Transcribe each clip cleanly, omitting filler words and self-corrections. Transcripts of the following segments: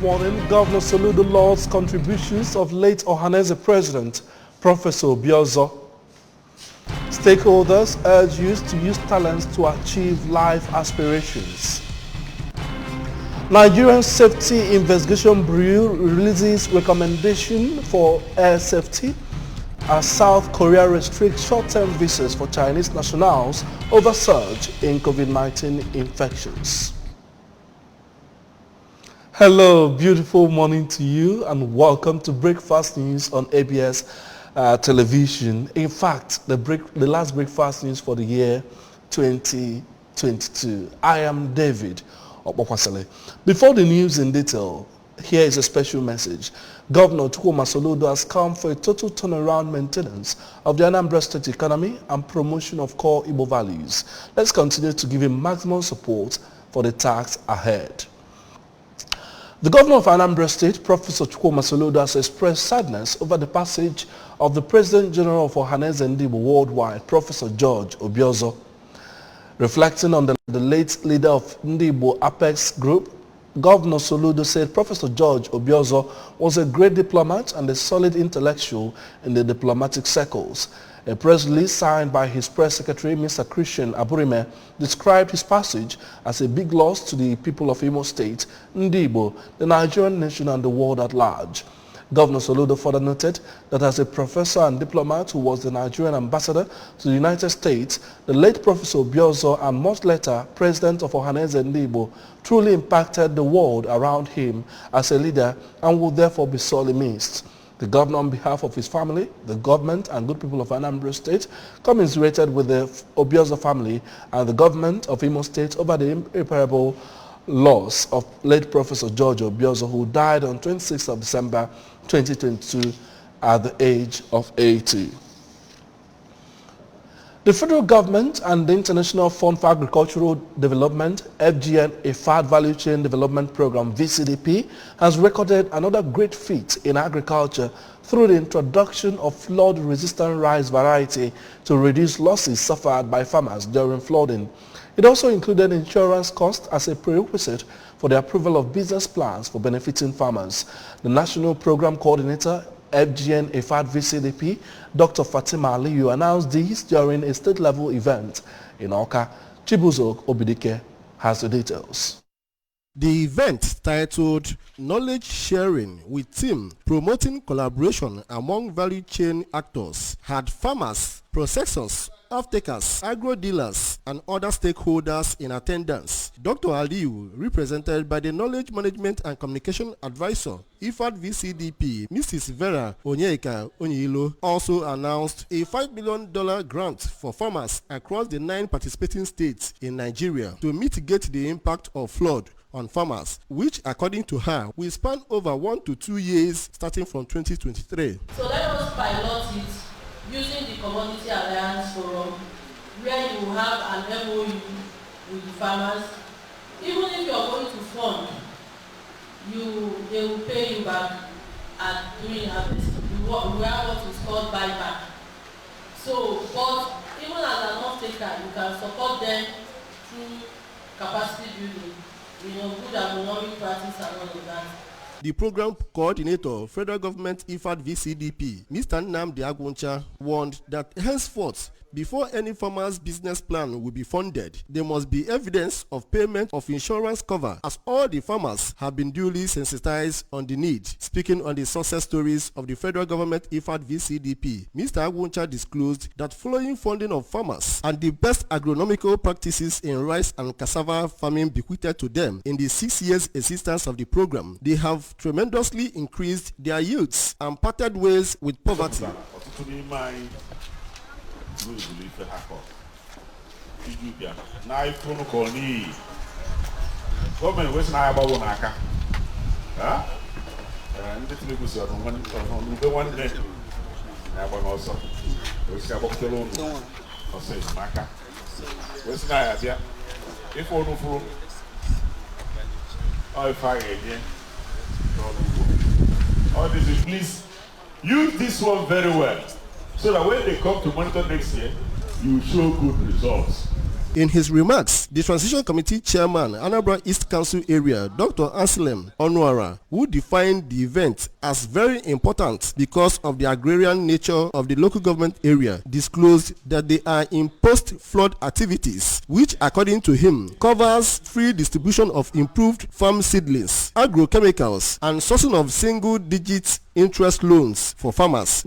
warning, Governor Soludo lauds contributions of late Ohanese President, Professor Obiozor. Stakeholders urge youth to use talents to achieve life aspirations. Nigerian Safety Investigation Bureau releases recommendation for air safety as South Korea restricts short-term visas for Chinese nationals over surge in COVID-19 infections. Hello, beautiful morning to you and welcome to Breakfast News on ABS television. In fact, the last Breakfast News for the year 2022. I am David Opokwasele. Before the news in detail, here is a special message. Governor Chukwuma Soludo has come for a total turnaround maintenance of the Anambra State economy and promotion of core Igbo values. Let's continue to give him maximum support for the task ahead. The governor of Anambra State, Professor Chukwuma Soludo, has expressed sadness over the passage of the President General of Ohanese Ndigbo worldwide, Professor George Obiozor. Reflecting on the late leader of Ndigbo Apex Group, Governor Soludo said Professor George Obiozor was a great diplomat and a solid intellectual in the diplomatic circles. A press release signed by his press secretary, Mr. Christian Aburime, described his passage as a big loss to the people of Imo State, Ndigbo, the Nigerian nation and the world at large. Governor Soludo further noted that as a professor and diplomat who was the Nigerian ambassador to the United States, the late Professor Obiozor and much later President of Ohanese Ndigbo truly impacted the world around him as a leader and will therefore be sorely missed. The governor, on behalf of his family, the government and good people of Anambra State, commiserated with the Obiozor family and the government of Imo State over the irreparable loss of late Professor George Obiozor, who died on 26th of December 2022 at the age of 80. The federal government and the International Fund for Agricultural Development, FGN, IFAD Value Chain Development Program, VCDP, has recorded another great feat in agriculture through the introduction of flood-resistant rice variety to reduce losses suffered by farmers during flooding. It also included insurance costs as a prerequisite for the approval of business plans for benefiting farmers. The National Program Coordinator, FGN IFAD VCDP, Dr. Fatima Aliyu, announced this during a state-level event in Awka. Chibuzo Obidike has the details. The event, titled Knowledge Sharing with Team Promoting Collaboration Among Value Chain Actors, had farmers, processors, off-takers, agro-dealers, and other stakeholders in attendance. Dr. Aliyu, represented by the Knowledge Management and Communication Advisor, IFAD VCDP, Mrs. Vera Onyeka Onyilo, also announced a $5 million grant for farmers across the 9 participating states in Nigeria to mitigate the impact of flood on farmers, which, according to her, will span over 1 to 2 years starting from 2023. So let us pilot it using the Commodity Alliance Forum, where you have an MOU with the farmers. Even if you are going to fund, they will pay you back during harvest. We have what is called buyback. So, but even as an off-taker, you can support them through capacity building, good agronomic practice and all of that. The program coordinator, Federal Government IFAD VCDP, Mr. Nnamdi Agwuncha, warned that henceforth, before any farmer's business plan will be funded, there must be evidence of payment of insurance cover, as all the farmers have been duly sensitized on the need. Speaking on the success stories of the Federal Government IFAD VCDP, Mr. Agwuncha disclosed that following funding of farmers and the best agronomical practices in rice and cassava farming bequeathed to them in the 6 years existence of the program, they have tremendously increased their yields and parted ways with poverty. Government was not about one aka. And this make us one day. I want also. We say about the loan. I say maka. What's not idea? If we no for, I fire again. All this, please use this one very well, so that when they come to monitor next year, you show good results. In his remarks, the Transition Committee Chairman, Anambra East Council Area, Dr. Anselm Onuara, who defined the event as very important because of the agrarian nature of the local government area, disclosed that they are in post-flood activities, which according to him covers free distribution of improved farm seedlings, agrochemicals, and sourcing of single-digit interest loans for farmers.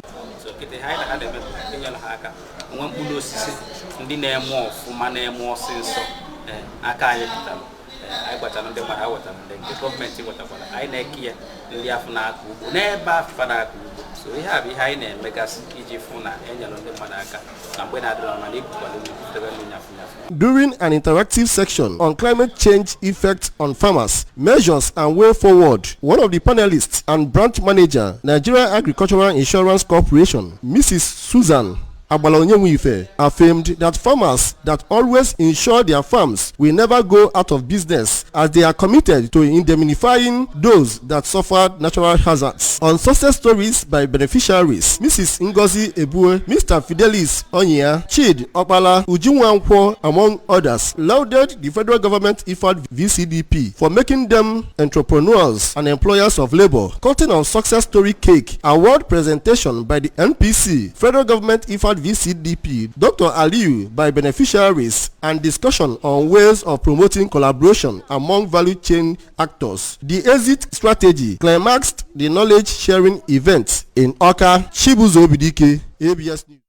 During an interactive section on climate change effects on farmers, measures and way forward, one of the panelists and branch manager, Nigeria Agricultural Insurance Corporation, Mrs. Susan Abalonyewife, affirmed that farmers that always insure their farms will never go out of business as they are committed to indemnifying those that suffered natural hazards. On success stories by beneficiaries, Mrs. Ngozi Ebue, Mr. Fidelis Onyia, Chid Opala, Ujunwankwo, among others, lauded the federal government IFAD VCDP for making them entrepreneurs and employers of labor. Cutting on success story cake, award presentation by the NPC, federal government IFAD VCDP, Dr. Aliyu by beneficiaries, and discussion on ways of promoting collaboration among value chain actors. The exit strategy climaxed the knowledge sharing event in Oka. Chibuzo Obidike, ABS News.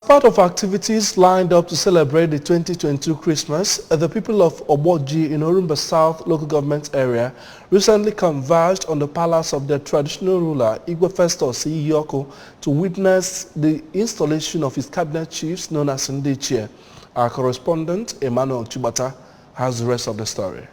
Part of activities lined up to celebrate the 2022 Christmas, the people of Oboji in Orumba South local government area recently converged on the palace of their traditional ruler, Igwe Festus Iyoko, to witness the installation of his cabinet chiefs known as Ndichie. Our correspondent, Emmanuel Chibata, has the rest of the story.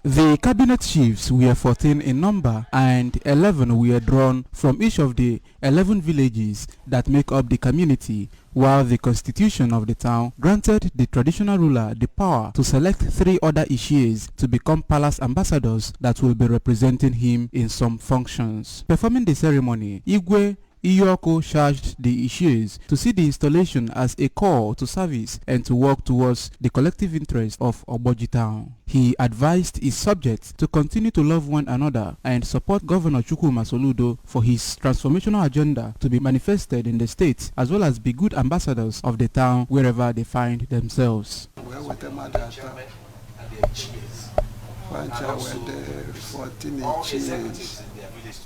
The cabinet chiefs were 14 in number and 11 were drawn from each of the 11 villages that make up the community, while the constitution of the town granted the traditional ruler the power to select 3 other Ishies to become palace ambassadors that will be representing him in some functions. Performing the ceremony, Igwe Iyoko charged the Ishies to see the installation as a call to service and to work towards the collective interest of Oboji town. He advised his subjects to continue to love one another and support Governor Chukwuma Soludo for his transformational agenda to be manifested in the state, as well as be good ambassadors of the town wherever they find themselves.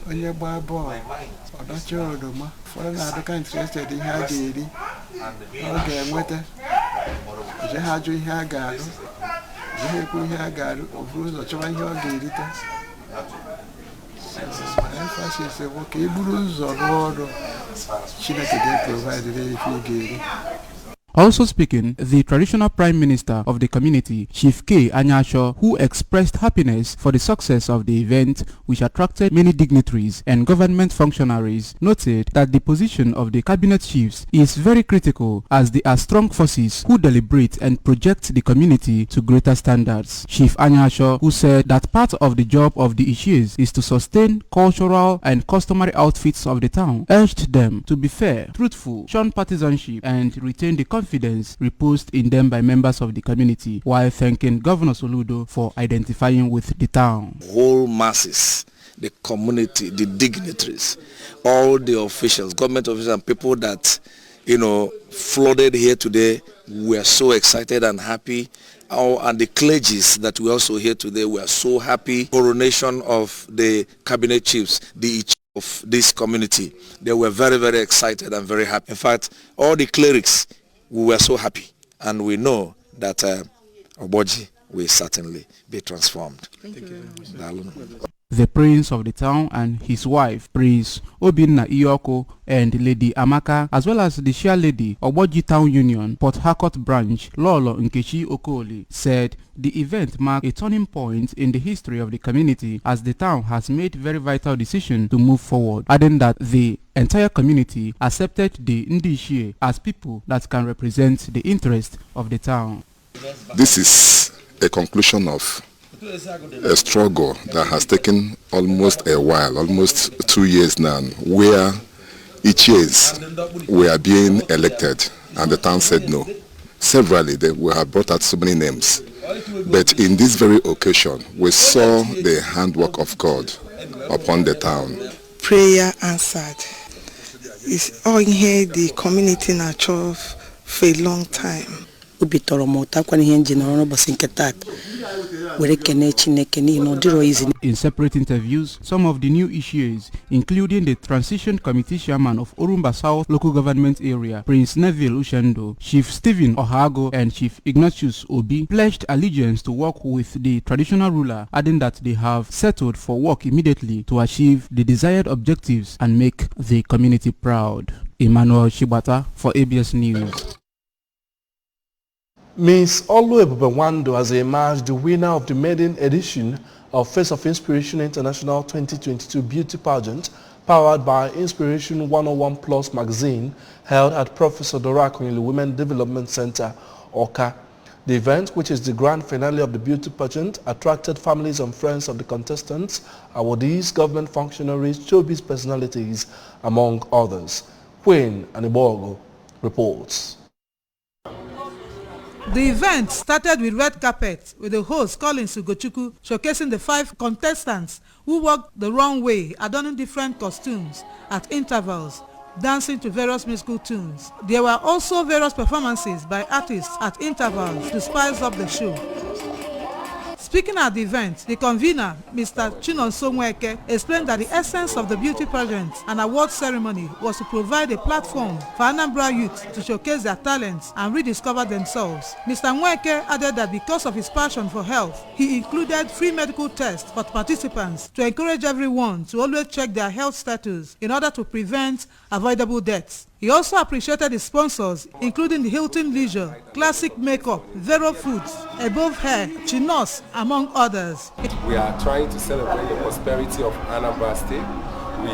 Onye gba bọọlụ ọdachi oroma ụfọdụ na-adịka interested ihe a ga-eri ọ ga-enweta je ha ajụ ihe a ga-arụ je ha ekwu ihe a ga-arụ oburu ụzọ chọba ihe ọ ga-erita emphasis bụ ka e buru ụzọ rụọ ọrụ Chineke ga-provide ife ị ga-eri. Also speaking, the traditional prime minister of the community, Chief K. Anyasho, who expressed happiness for the success of the event, which attracted many dignitaries and government functionaries, noted that the position of the cabinet chiefs is very critical as they are strong forces who deliberate and project the community to greater standards. Chief Anyasho, who said that part of the job of the Ishies is to sustain cultural and customary outfits of the town, urged them to be fair, truthful, shun partisanship, and retain the confidence reposed in them by members of the community, while thanking Governor Soludo for identifying with the town. Whole masses, the community, the dignitaries, all the officials, government officials and people that, flooded here today, we are so excited and happy. And the clergies that we also here today, we are so happy. Coronation of the cabinet chiefs, the of this community, they were very, very excited and very happy. In fact, all the clerics, we were so happy, and we know that Oboji will certainly be transformed. Thank you very much. The prince of the town and his wife, Prince Obinna Iyoko, and Lady Amaka, as well as the chair lady, Oboji Town Union, Port Harcourt branch, Lolo Nkechi Okoli, said the event marked a turning point in the history of the community as the town has made very vital decision to move forward, adding that the entire community accepted the Ndichie as people that can represent the interest of the town. This is a conclusion of a struggle that has taken almost a while, almost 2 years now, where each year we are being elected and the town said no. Severally, we have brought out so many names. But in this very occasion, we saw the handwork of God upon the town. Prayer answered. It's all here the community natural for a long time. In separate interviews, some of the new issues, including the Transition Committee Chairman of Orumba South Local Government Area, Prince Neville Ushendo, Chief Stephen Ohago, and Chief Ignatius Obi, pledged allegiance to work with the traditional ruler, adding that they have settled for work immediately to achieve the desired objectives and make the community proud. Emmanuel Shibata for ABS News. Ms. Oluebube Wando has emerged the winner of the maiden edition of Face of Inspiration International 2022 Beauty Pageant, powered by Inspiration 101 Plus magazine, held at Professor Dora Akunyili Women Development Center, Oka. The event, which is the grand finale of the beauty pageant, attracted families and friends of the contestants, awardees, government functionaries, showbiz personalities, among others. Queen Anibogo reports. The event started with red carpet, with the host Collins Ugochukwu showcasing the 5 contestants who walked the runway, adorning different costumes at intervals, dancing to various musical tunes. There were also various performances by artists at intervals to spice up the show. Speaking at the event, the convener, Mr. Chinonso Nweke, explained that the essence of the beauty pageant and award ceremony was to provide a platform for Anambra youth to showcase their talents and rediscover themselves. Mr. Nweke added that because of his passion for health, he included free medical tests for participants to encourage everyone to always check their health status in order to prevent avoidable deaths. He also appreciated his sponsors, including the Hilton Leisure, Classic Makeup, Vero Foods, Above Hair, Chinos, among others. We are trying to celebrate the prosperity of Anambra State. We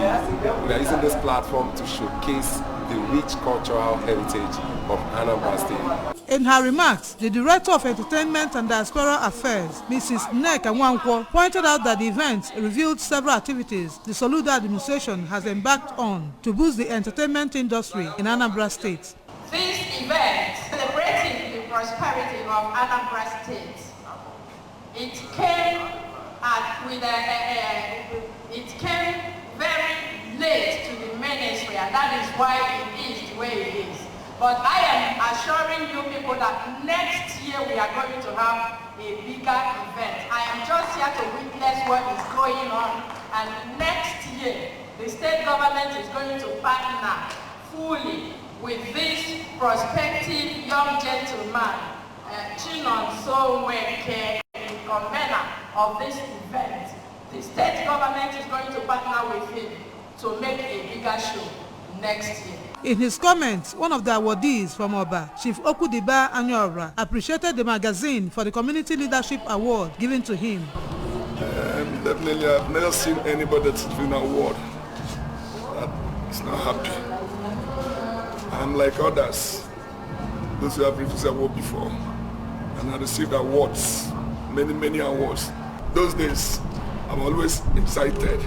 are using this platform to showcase the rich cultural heritage of Anambra State. In her remarks, the Director of Entertainment and Diaspora Affairs, Mrs. Nneka Nwankwo, pointed out that the event revealed several activities the Soludo administration has embarked on to boost the entertainment industry in Anambra State. This event, celebrating the prosperity of Anambra State, it came very late to the ministry, and that is why it is the way it is. But I am assuring you people that next year we are going to have a bigger event. I am just here to witness what is going on, and next year the state government is going to partner fully with this prospective young gentleman, Chinonso Nweke, the convener of this event. The state government is going to partner with him to make a bigger show next year. In his comments, one of the awardees from Oba, Chief Okudiba Anyora, appreciated the magazine for the Community Leadership Award given to him. Definitely, I've never seen anybody that's been an award that is not happy. I'm like others, those who have received award before, and I received awards, many awards. Those days, I'm always excited.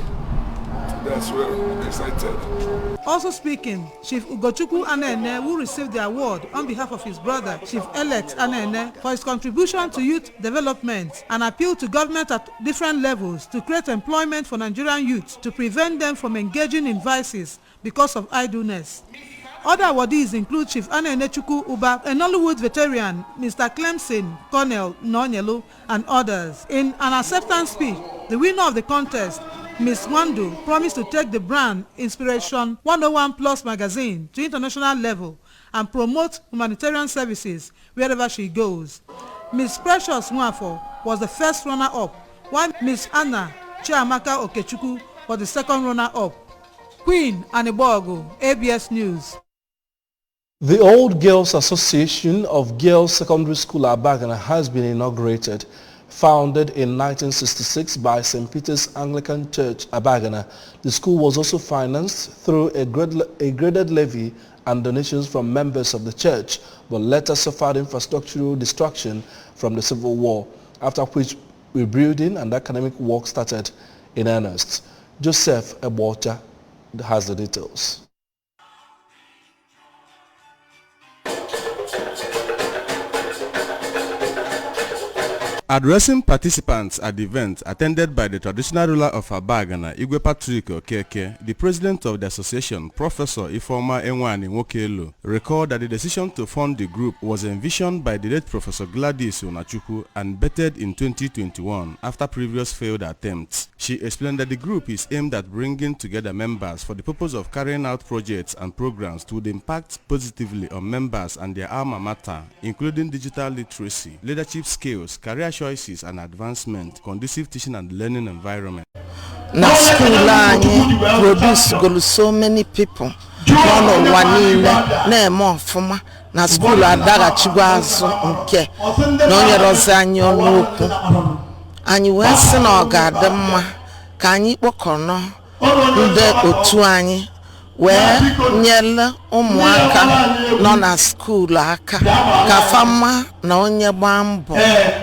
That's where I'm excited. Also speaking, Chief Ugochukwu Anene, who received the award on behalf of his brother, Chief Elect Anene, for his contribution to youth development and appealed to government at different levels to create employment for Nigerian youth to prevent them from engaging in vices because of idleness. Other awardees include Chief Anene Chukwu Uba, a Nollywood veteran, Mr. Clemson, Colonel Nonyelu, and others. In an acceptance speech, the winner of the contest, Ms. Wando, promised to take the brand Inspiration 101 Plus magazine to international level and promote humanitarian services wherever she goes. Ms. Precious Nwafo was the first runner-up, while Ms. Anna Chiamaka Okechukwu was the second runner-up. Queen Anibogo, ABS News. The Old Girls Association of Girls Secondary School Abagana has been inaugurated. Founded in 1966 by St. Peter's Anglican Church, Abagana, the school was also financed through a graded levy and donations from members of the church, but later suffered infrastructural destruction from the Civil War, after which rebuilding and academic work started in earnest. Joseph Ebota has the details. Addressing participants at the event attended by the traditional ruler of Abagana, Igwe Patrick Okeke, the president of the association, Professor Ifeoma Enwani Nwokelu, recalled that the decision to fund the group was envisioned by the late Professor Gladys Onachukwu and bettered in 2021 after previous failed attempts. She explained that the group is aimed at bringing together members for the purpose of carrying out projects and programs to impact positively on members and their alma mater, including digital literacy, leadership skills, career choices and advancement, conducive teaching and learning environment. Na school anyị produce so many people. No wanile na emo fuma na school adagachigwa azu nke na onye rozi anyị n'okwu. Anyị wee sị na ọ ga-adị mma ka anyị kpọkọrọ ndị otu anyị wee nyele ụmụaka nọ na school aka ka fama na onye gbaa mbọ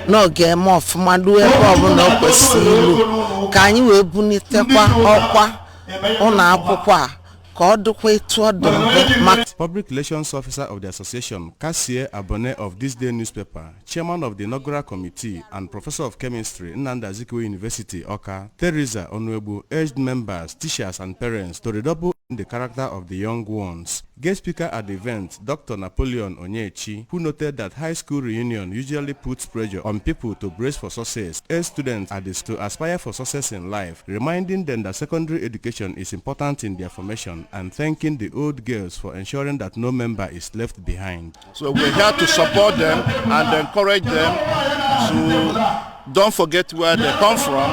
n'oge eme ọfụma ruo ebe ọbụla o kwesịrị ilu ka anyị wee bunitekwa ọkwa ụlọ akwụkwọ a ka ọ dịkwa etu ọ dị. Public Relations Officer of the association, Cassie Abone of This Day newspaper, Chairman of the inaugural committee and Professor of Chemistry, Nnamdi Azikiwe University, Awka, Teresa Onwebu, urged members, teachers and parents to redouble in the character of the young ones. Guest speaker at the event, Dr. Napoleon Onyechi, who noted that high school reunion usually puts pressure on people to brace for success, urged students at this to aspire for success in life, reminding them that secondary education is important in their formation and thanking the old girls for ensuring that no member is left behind. So we're here to support them and encourage them to don't forget where they come from.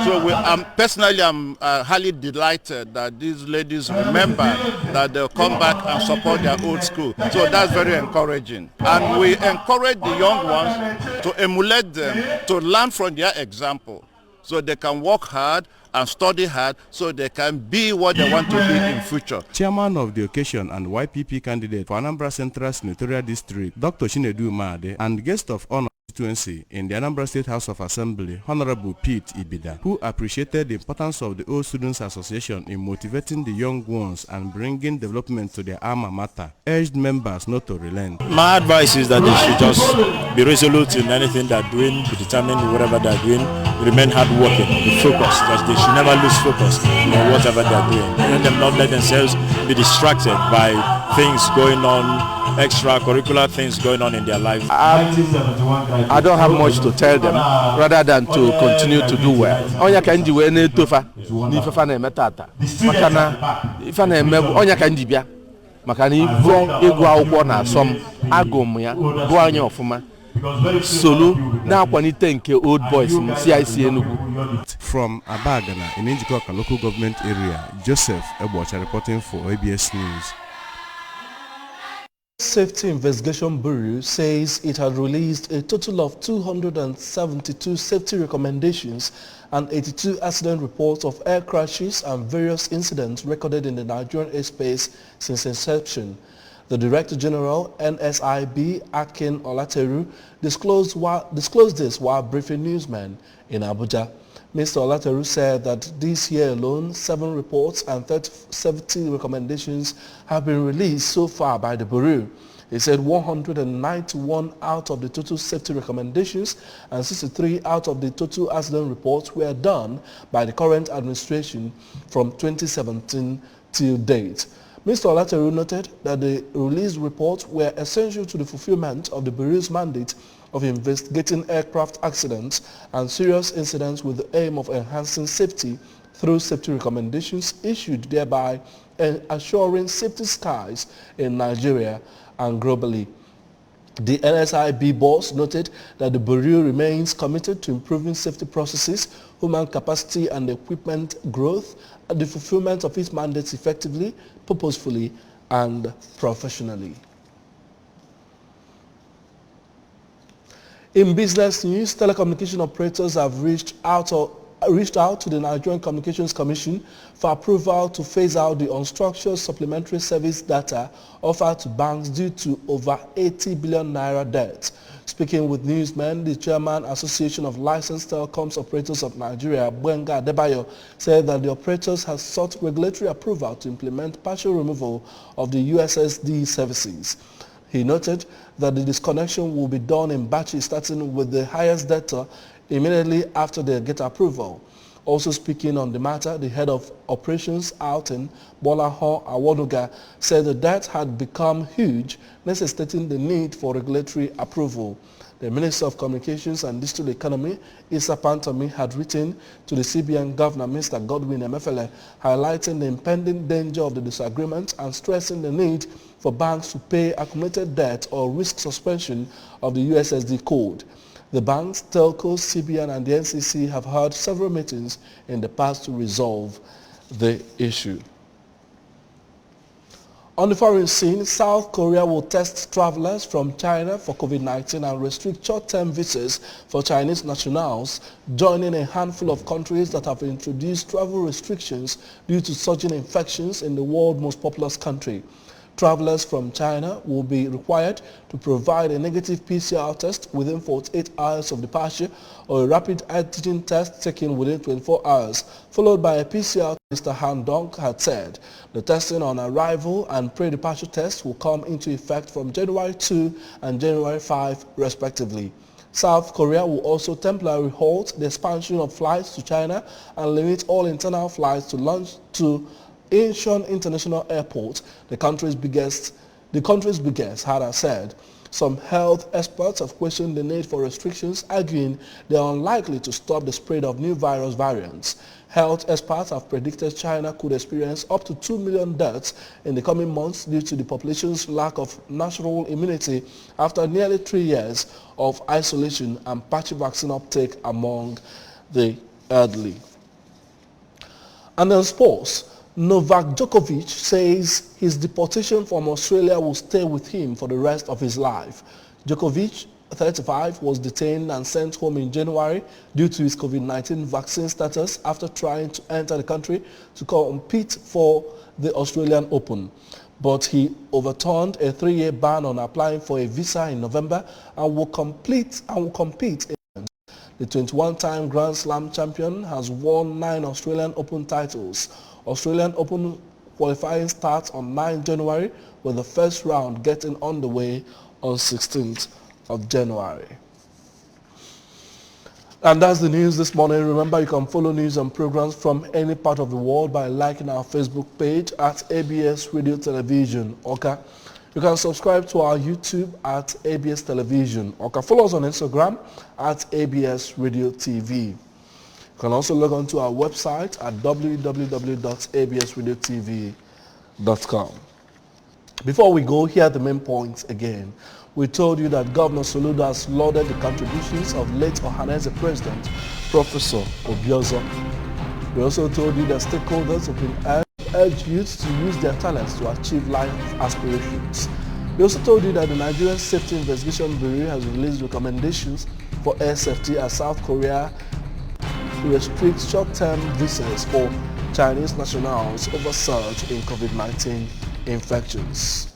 So I'm highly delighted that these ladies remember that they'll come back and support their old school. So that's very encouraging. And we encourage the young ones to emulate them, to learn from their example, so they can work hard and study hard so they can be what they want to be in future. Chairman of the occasion and YPP candidate for Anambra Central Senatorial District, Dr. Chinedu Made, and guest of honor constituency in the Anambra State House of Assembly, Honorable Pete Ibida, who appreciated the importance of the Old Students Association in motivating the young ones and bringing development to their alma mater, urged members not to relent. My advice is that they should just be resolute in anything they're doing, be determined in whatever they're doing, remain hardworking, be focused, that they should never lose focus on whatever they're doing. Let them not let themselves be distracted by things going on, extracurricular things going on in their life. I don't have much to tell them rather than to continue to do well. Onya kanji we na etofa ni fefa na emetata makana ifa na emebu onya kanji bia makana ivo egu akwụkwọ na asom agụm ya bụ anya ofuma solo na akwanite nke old boys CIC Enugu. From Abagana in Njikoka local government area, Joseph Ebocha reporting for ABS News. Safety Investigation Bureau says it had released a total of 272 safety recommendations and 82 accident reports of air crashes and various incidents recorded in the Nigerian airspace since inception. The Director General, NSIB, Akin Olateru, disclosed this while briefing newsmen in Abuja. Mr. Olateru said that this year alone, 7 reports and 70 recommendations have been released so far by the Bureau. He said 191 out of the total safety recommendations and 63 out of the total accident reports were done by the current administration from 2017 till date. Mr. Olateru noted that the released reports were essential to the fulfillment of the Bureau's mandate of investigating aircraft accidents and serious incidents with the aim of enhancing safety through safety recommendations issued, thereby assuring safety skies in Nigeria and globally. The NSIB boss noted that the Bureau remains committed to improving safety processes, human capacity and equipment growth, and the fulfillment of its mandates effectively, purposefully and professionally. In business news, telecommunication operators have reached out to the Nigerian Communications Commission for approval to phase out the unstructured supplementary service data offered to banks due to over 80 billion naira debt. Speaking with newsmen, the chairman Association of Licensed Telecoms Operators of Nigeria, Buenga Adebayo, said that the operators have sought regulatory approval to implement partial removal of the USSD services. He noted that the disconnection will be done in batches starting with the highest data immediately after they get approval. Also speaking on the matter, the head of operations Alton, Bolaho Awonuga, said the debt had become huge, necessitating the need for regulatory approval. The Minister of Communications and Digital Economy, Issa Pantami, had written to the CBN Governor, Mr. Godwin Emefiele, highlighting the impending danger of the disagreement and stressing the need for banks to pay accumulated debt or risk suspension of the USSD code. The banks, telcos, CBN and the NCC have had several meetings in the past to resolve the issue. On the foreign scene, South Korea will test travelers from China for COVID-19 and restrict short-term visas for Chinese nationals, joining a handful of countries that have introduced travel restrictions due to surging infections in the world's most populous country. Travelers from China will be required to provide a negative PCR test within 48 hours of departure or a rapid antigen test taken within 24 hours, followed by a PCR. Mr. Han Dong had said the testing on arrival and pre-departure tests will come into effect from January 2 and January 5 respectively. South Korea will also temporarily halt the expansion of flights to China and limit all internal flights to launch to Incheon International Airport, the country's biggest, had said. Some health experts have questioned the need for restrictions, arguing they are unlikely to stop the spread of new virus variants. Health experts have predicted China could experience up to 2 million deaths in the coming months due to the population's lack of natural immunity after nearly 3 years of isolation and patchy vaccine uptake among the elderly. And then sports. Novak Djokovic says his deportation from Australia will stay with him for the rest of his life. Djokovic, 35, was detained and sent home in January due to his COVID-19 vaccine status after trying to enter the country to compete for the Australian Open. But he overturned a 3-year ban on applying for a visa in November and will compete in the 21-time Grand Slam champion has won 9 Australian Open titles. Australian Open qualifying starts on 9 January with the first round getting underway on 16th of January. And that's the news this morning. Remember, you can follow news and programs from any part of the world by liking our Facebook page at ABS Radio Television. Okay? You can subscribe to our YouTube at ABS Television. Or can follow us on Instagram at ABS Radio TV. You can also log on to our website at www.absradiotv.com. Before we go, here are the main points again. We told you that Governor Soludo has lauded the contributions of late Ohanese President, Professor Obiozo. We also told you that stakeholders have been urged youth to use their talents to achieve life aspirations. We also told you that the Nigerian Safety Investigation Bureau has released recommendations for air safety as South Korea restricts short-term visas for Chinese nationals over surge in COVID-19 infections.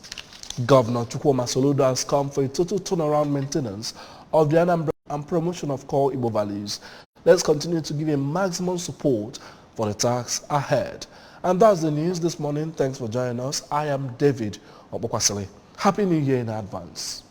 Governor Chukwuma Soludo has come for a total turnaround maintenance of the Anambra and promotion of core Igbo values. Let's continue to give him maximum support for the tasks ahead. And that's the news this morning. Thanks for joining us. I am David Obokwasili. Happy New Year in advance.